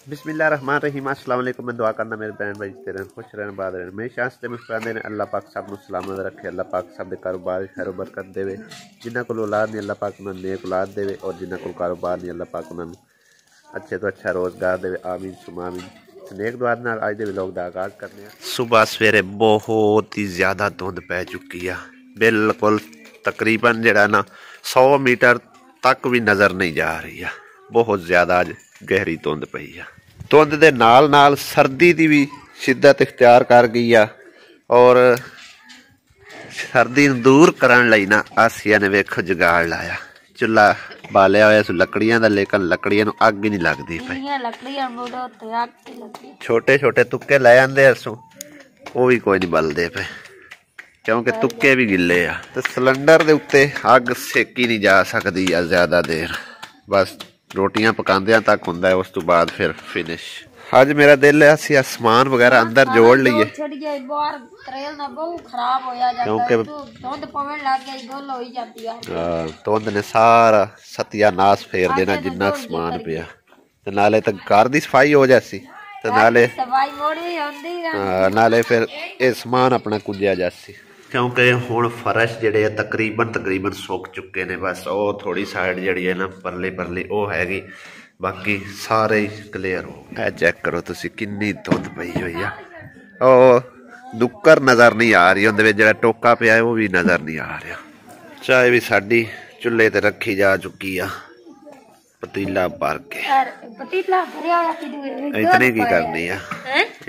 बिस्मिल्लाहिर्रहमानिर्रहीम। अस्सलाम वालेकुम। मैं दुआ करना मेरे बहन भाई तेरे खुश रहने बाद रहने मेरी शान से मुस्कुराते ने। अल्लाह पाक सब सलामत रखे। अल्लाह पाक सब दे कारोबार खैर बरकत देवे। जिन्हां कोल औलाद नहीं अल्लाह पाक उन्हें नेक औलाद देवे और जिन्हां कोल कारोबार नहीं अल्लाह पाक उन्हें अच्छे तो अच्छा रोजगार देवे। आमीन सुमा आमीन। नेक दुआ नाल अज दे व्लॉग दा आगाज करने आ। सुबह सवेरे बहुत ही ज्यादा धुंध पै चुकी है, बिल्कुल तकरीबन जड़ा ना 100 मीटर तक भी नज़र नहीं जा रही है। बहुत ज्यादा अज गहरी धुंध पई है। धुंध दे नाल नाल सर्दी की भी शिद्दत इख्तियार कर गई है और सर्दी दूर करने लई ना आसिया ने वेखो जुगाड़ लाया। चुला बालिया होया सु लकड़ियां दा, लेकिन लकड़ियां नूं अग ही नहीं लगदी पई। छोटे छोटे तुक्के लै आंदे असों, वो भी कोई नहीं बलदे पे क्योंकि तुक्के भी गिले आ। ते सिलेंडर दे उत्ते अग सेकी नहीं जा सकती ज्यादा देर, बस रोटियां पकांदियां तक हुंदा है, उस तो बाद फिर फिनिश। अज मेरा दिल है असी समान वगैरह अंदर जोड़ लीए क्योंकि धुंध ने सारा सत्यानाश फेर देना जिन्ना समान पिया। ते नाले तो घर की सफाई हो जासी ते नाले फिर ये समान अपना कुंजिया जासी। क्योंकि हुण फर्श जिहड़े तकरीबन सुक चुके ने। बस वो थोड़ी साइड जिहड़ी है ना परली परली वो हैगी, बाकी सारे ही क्लीयर हो गए। चेक करो तुसी किन्नी धुंध पई हुई है। ओ नुक्कर नज़र नहीं आ रही, उहदे विच जिहड़ा टोका पिया है वो भी नज़र नहीं आ रहा। चाय भी साडी चुल्हे ते रखी जा चुकी है, पतीला भर के। इतनी की करनी है,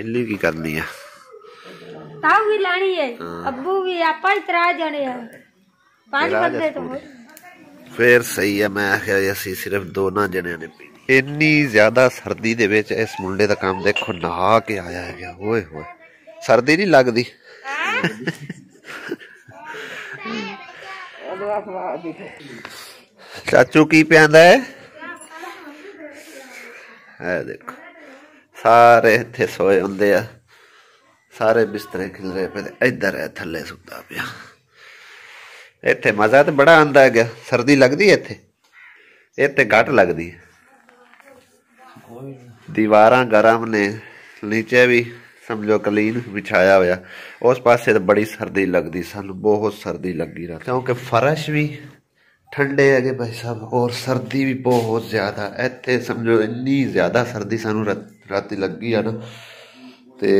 इन्नी की करनी है। ताऊ भी लानी है, अब्बू भी आपा ही तरा जाने हैं, पांच बंदे तो फिर सही है। मैं आखिया असी सिर्फ दोनों जने ने पीनी। इन्नी ज्यादा सर्दी दे विच इस मुंडे दा काम देखो, नहा के आया है गया। ओए होए सर्दी नहीं लगदी। चाचू की पियांदा है? देखो सारे इत्थे सोए हुंदे आ, सारे बिस्तरे खिलरे पे। इधर है थले सुता पिया। इत्थे मजा तो बड़ा आंदा है। सर्दी लगदी है इत्थे, इत्थे घट लगदी है। दीवारां गरम ने, नीचे भी समझो कलीन बिछाया होया। उस पासे तो बड़ी सर्दी लगदी, सानू बहुत सर्दी लगी रात क्योंकि फर्श भी ठंडे है भाई साहब और सर्दी भी बहुत ज्यादा। इत्थे समझो इन्नी ज्यादा सर्दी सानू राती लगी है ना, ते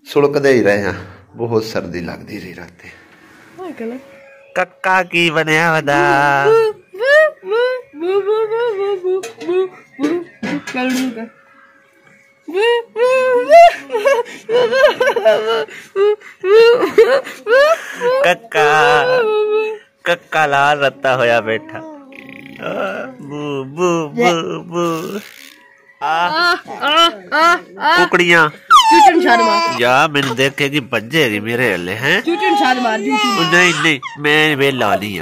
सुलकदे ही रहे हैं। बहुत सर्दी लगती रही रात। कक्का की बनया वदा कक्का कक्का लाल रत्ता होया बैठा। बू बू बू बू कुकड़ियां या मैंने देखेगी बजेगी मेरे हले हैं। नहीं नहीं मैं वेला नहीं आ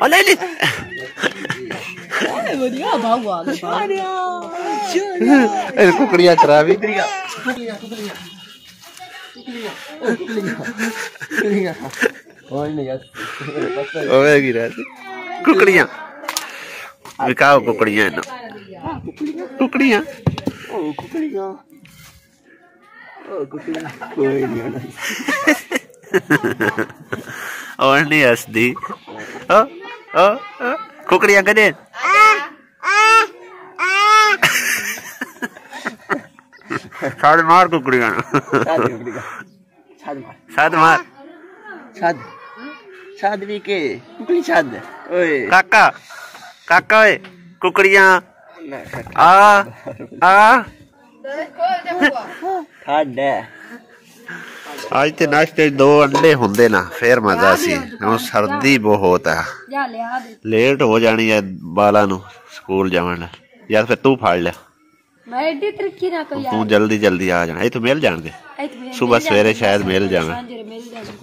नहीं कुकड़ियां चरा भी कुकड़ियां विकाओ कुकड़ियां कुकड़ियां और नहीं हंसदी। कुकड़ियां कदे साद मार कुकड़ियां साद मार साद भी के कुकड़ी साद। ओए काका काका ओए कुकड़ियां आ आज ते नाश्ते 2 अंडे होंदे ना फिर मजा सी। सर्दी बहुत है, लेट हो जानी है बाला नू स्कूल जावन। यार फिर तू फाड़ लिया, तू जल्दी जल्दी आ जाना। इथों मिल जाणगे सुबह सवेरे शायद मिल जावे।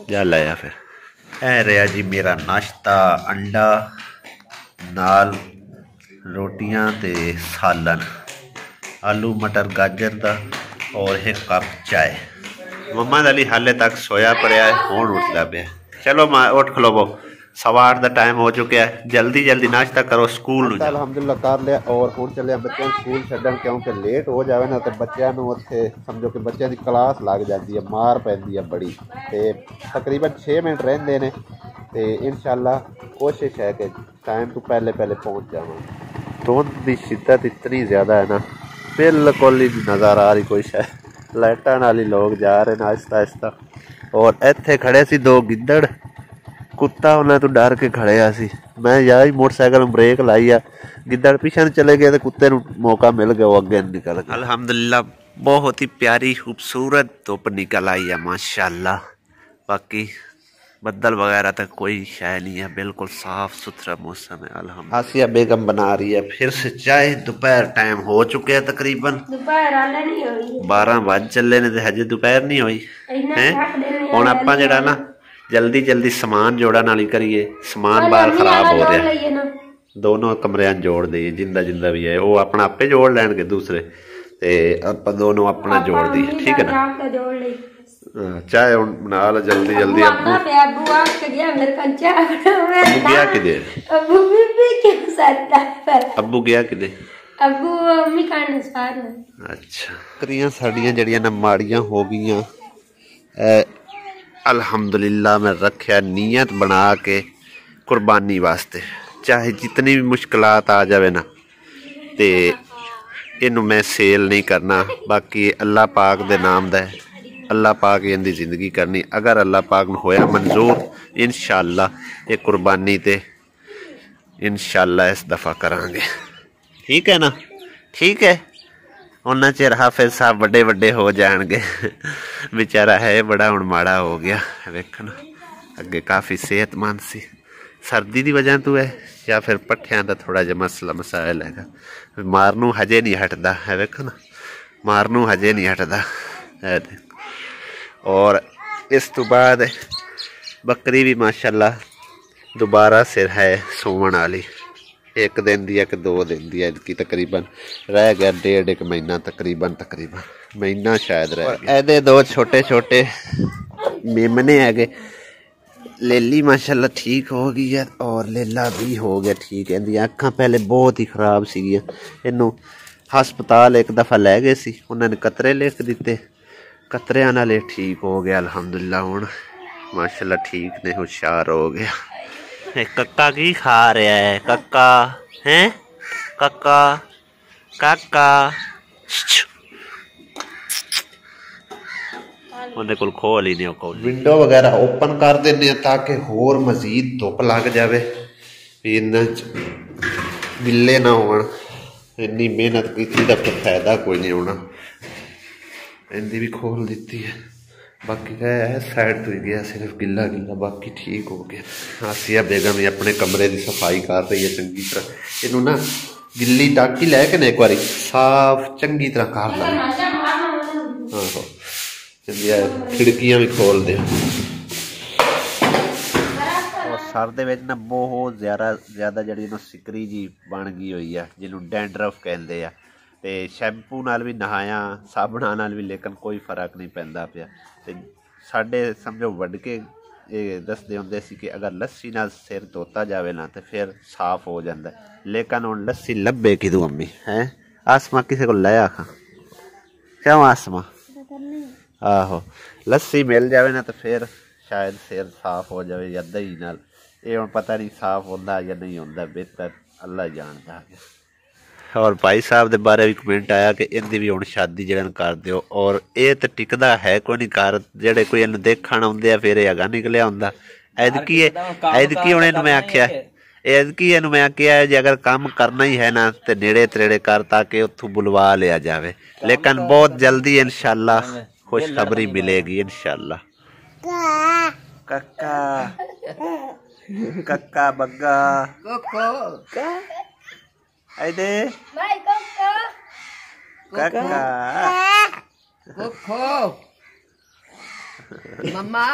जा लाया फिर ऐ रहा जी मेरा नाश्ता, अंडा नाल रोटियां ते सालन, आलू मटर गाजर दा और 1 कप चाय। मोहम्मद अली हाले तक सोया पड़ा है, हुण उठदा पिया। चलो मां उठ खलोवो, 8:15 का टाइम हो चुका है। जल्दी जल्दी नाश्ता करो, स्कूल अलहमदुलिल्लाह कर लिया और हुण चले बच्चों स्कूल छड्डण, क्योंकि लेट हो जाए ना तो बच्चों नूं उत्थे समझो कि बच्चों की क्लास लग जाती है, मार पैंदी है बड़ी। तो तकरीबन 6 मिनट रहिंदे ने ते इंशाअल्लाह कोशिश है कि टाइम तो पहले पहले पहुँच जावां। धुंध की शिद्दत इतनी ज़्यादा है ना, बिल्कुल ही नज़र आ रही कोई शायद। लाइटां नाल ही लोग जा रहे हैं आहिस्ता आहिस्ता। और इत्थे खड़े सी 2 गिद्दड़, कुत्ता उन्हें तो डर के खड़े आ सी। मैं यार ही मोटरसाइकिल में ब्रेक लाई आ, गिद्दड़ पीछे चले गए तो कुत्ते नूं मौका मिल गया, वो अगे निकल गया। अल्हम्दुलिल्लाह बहुत ही प्यारी खूबसूरत धुप निकल आई है माशाअल्लाह। बाकी बदल वगैरह तक कोई शय नहीं है, बिल्कुल साफ सुथरा मौसम है अल्हम्दुलिल्लाह। आसिया बेगम बना रही है फिर से चाय। दोपहर टाइम हो चुके हैं, तकरीबन दोपहर 12 बज चले ने, हजे दोपहर नहीं हुई है। हुण आपां जिहड़ा ना जल्दी जल्दी समान जोड़न वाली करिए, समान बाहर खराब हो रहा। दोनों कमरियां जोड़ दिए, जिंदा जिंदा भी है वो अपना आपे जोड़ लैणगे दूसरे, ते आपां दोनों अपना जोड़ दी, ठीक है ना। चाय बना लो जल्दी जल्दी। अब्बू गया किधे? अब्बू गया किधे? अच्छा करियां साड़ियां जड़ियां ना माड़ियां हो गईयां। अल्हम्दुलिल्लाह मैं रखा नीयत बना के कुर्बानी वास्ते, चाहे जितनी भी मुश्किलात आ जावे ना, ते इनू मैं सेल नहीं करना। बाकी अल्लाह पाक दे नाम दा है, अल्लाह पाक इनकी जिंदगी करनी। अगर अल्लाह पाक नूं होया मंजूर इंशाअल्लाह ये कुर्बानी ते इंशाअल्लाह इस दफ़ा करांगे, ठीक है ना। ठीक है उन्ना चिर हाफिज साहब बड़े बड़े हो जाएंगे। बेचारा है बड़ा हुण माड़ा हो गया, वेखना अगे काफ़ी सेहतमंद सी। सर्दी की वजह तो है या फिर पट्ठियां का थोड़ा जिहा मसला मसाइल हैगा, मारनू हजे नहीं हटदा है, वेखो ना मारनू हजे नहीं हटदा है। और इस तो बाद बकरी भी माशाल्लाह दोबारा सिर है सोवन वाली, 1 दिन दी है कि 2 दिन दी है कि तकरीबन रह गया 1.5 महीना, तकरीबन महीना शायद रह गया। एदे 2 छोटे छोटे मेमने है। लेली माशाल्लाह ठीक हो गई है और लेला भी हो गया ठीक है। इनकी अखां पहले बहुत ही खराब सी, इनू हस्पताल एक दफ़ा लै गए सी, उन्होंने कतरे लिख दिते, कतरियां नाल ठीक हो गया अल्हम्दुलिल्लाह। हुण माशाल्लाह ठीक ने, होशियार हो गया। कक्का की खा रहा है? कक्का है कक्का काका कोल खोल ही नहीं। खोल विंडो वगैरह ओपन कर देने ताकि होर मजीद धुप लग जाए, गिले ना हो। इन्नी मेहनत की तो फिर फायदा कोई नहीं होना। इनकी भी खोल दी है, बाकी है साइड तो ही गया सिर्फ गिला गिला, बाकी ठीक हो गया। आसिया बेगम ही अपने कमरे की सफाई कर रही है चंगी तरह। इनू ना गिल्ली टाकी लैके ना एक बार साफ चंगी तरह कर ला। आहो खिड़कियां भी खोल दे। और सर दे विच ना बहुत ज़्यादा जी सिकरी जी बन गई हुई है, जिन्हों डैंड्रफ कहते हैं। तो शैंपू नाल भी नहाया, साबुना नाल भी, लेकिन कोई फर्क नहीं पैंदा पिया। ते साडे समझो वड के दसदे हुंदे सी कि अगर लस्सी नाल सिर धोता जाए ना तो फिर साफ हो जाता है, लेकिन हुण लस्सी लभे किदों अम्मी है? आसमा किसी को लै आखा क्यों? आसमा आहो लस्सी मिल जाए ना तो फिर शायद सिर साफ हो जाए या दही नाल। ये हुण पता नहीं साफ होंदा या नहीं होंदा, बेहतर अल्लाह जानदा है। और भाई साहब के बारे भी कमेंट आया कि इनकी भी हुण शादी जड़न कर दिओ, और ये तो टिकदा है कोई नहीं घर, जेडे कोई इन्हूं देखण आउंदे आ फिर अगा निकलिया हुंदा। ऐदकी हुण इन्हूं मैं आख्या, ऐदकी इन्हूं मैं आख्या जे अगर काम करना ही है ना तो नेड़े त्रेड़े कर ताकि उत्थों बुलवा लिया जाए, लेकिन बहुत जल्दी इंशाअल्लाह खुशखबरी मिलेगी इंशाअल्लाह। कक्का कक्का बग्गा आइदे कक्का मम्मा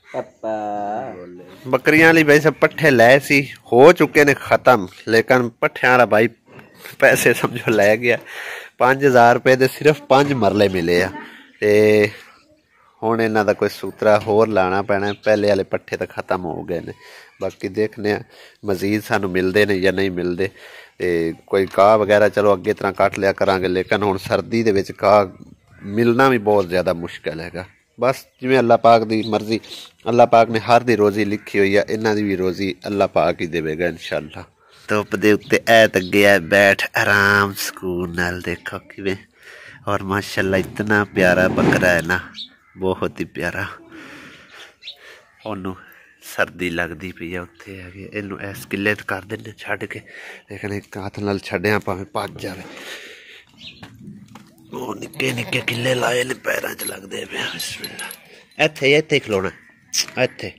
पापा। बकरियां वाली भाई सब पट्ठे लै सी हो चुके ने खत्म, लेकिन पट्ठियां वाला भाई पैसे समझो लै गया। 5000 रुपए दे सिर्फ 5 मरले मिले आ। ते हुण इन्हां दा कोई सूत्रा होर लाना पैना, पहले वाले पट्ठे तो खत्म हो गए ने। बाकी देखने मजीद सानू मिलते ने या नहीं मिलते। कोई घाह वगैरह चलो अगे तरह कट लिया करांगे, लेकिन हुण सर्दी दे विच घाह मिलना भी बहुत ज़्यादा मुश्किल हैगा। बस जिवें अल्लाह पाक दी मर्जी, अल्लाह पाक ने हर दी रोज़ी लिखी हुई है, इन्हां दी भी रोज़ी अल्लाह पाक ही देवेगा इंशाअल्लाह। धुप दे उत्ते ऐ तगे है बैठ आराम सुकून नाल, देखो किवें। और माशाअल्लाह इतना प्यारा बकरा है ना, बहुत ही प्यारा। ओनू सर्दी लगती पई है उत्थे है, इनू इस किले कर देने छड्ड के, लेकिन एक हाथ नाल छड्डिया भावें भज जावे। वो निक्के निक्के किले लाए ने पैरों च लगते पे। बिस्मिल्लाह इत्थे इत्थे खलोना, इत्थे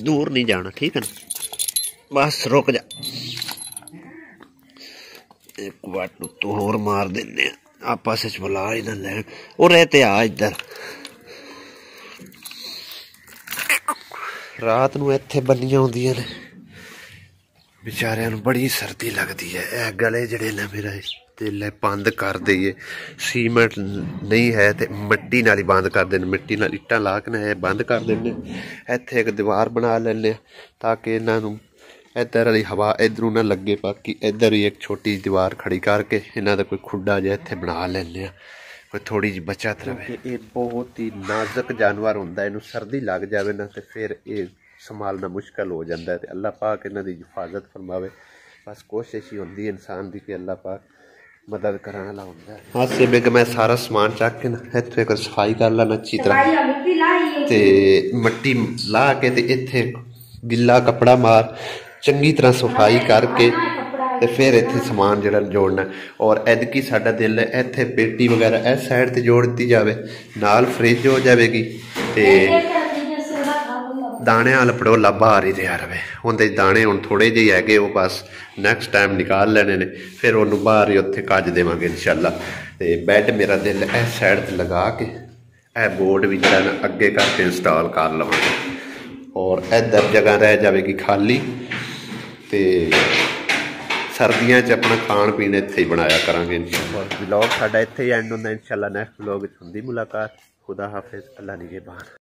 दूर नहीं जाना, ठीक है ना, बस रुक जा। एक वाट तो होर मार देने आपस च बुला ही ना लैन। और रहते आ इधर रात नूं इत्थे बन्नियां होंदियां ने, बेचारियां नूं बड़ी सर्दी लगती है। यह गले जड़े ने मेरा दिल है बंद कर दईए, सीमेंट नहीं है तो मिट्टी नाल ही बंद कर देने, मिट्टी नाल इट्टां ला के ना बंद कर देने। इत्थे एक दीवार बना लेने ताकि इन्हां नूं इधर वाली हवा इधरों ना लगे। बाकी इधर ही एक छोटी दीवार खड़ी करके इन्हां दा कोई खुड्डा जिहा इत्थे बना लेने, कोई थोड़ी जी बचत रहे। ये बहुत ही नाजुक जानवर होंदा, इनू सर्दी लग जाए ना तो फिर ये संभालना मुश्किल हो जाता है। तो अल्लाह पाक इन्हां दी हिफाजत फरमावे, बस कोशिश ही होंदी इंसान की कि अल्लाह पाक मदद कराने वाला होंदा है। हाँ से मैं सारा समान चक के ना इत्थे एक सफाई कर लेना अच्छी तरह, ते मिट्टी ला के ते इत्थे गिला कपड़ा मार चंगी तरह सफाई करके ते फिर इत्थे समान जिहड़ा जोड़ना। और एदकी साडा दिल है इत्थे पेटी वगैरह इस साइड ते जोड़ दी जावे, नाल फ्रिज हो जाएगी ते दाने वाला पड़ोला बाहर ही रहा रहे। उनके दाने हुण थोड़े जे हैगे, वो बस नैक्सट टाइम निकाल लेने ने, फिर उन्होंने बाहर ही उत्थे कज देवांगे इंशाअल्लाह। ते बैड मेरा दिल इस साइड ते लगा के ए बोर्ड भी जिहड़ा ना अगे करके इंस्टॉल कर लवांगे, और इधर जगह रह जाएगी खाली। ते सर्दियों च अपना खाण पीन इत्थे ही बनाया करांगे इंशाअल्लाह। व्लॉग साडा इत्थे ही एंड होंदा, इंशाअल्लाह नैक्सट व्लॉग विच हुंदी मुलाकात। खुदा हाफिज़, अल्लाह निगहबान।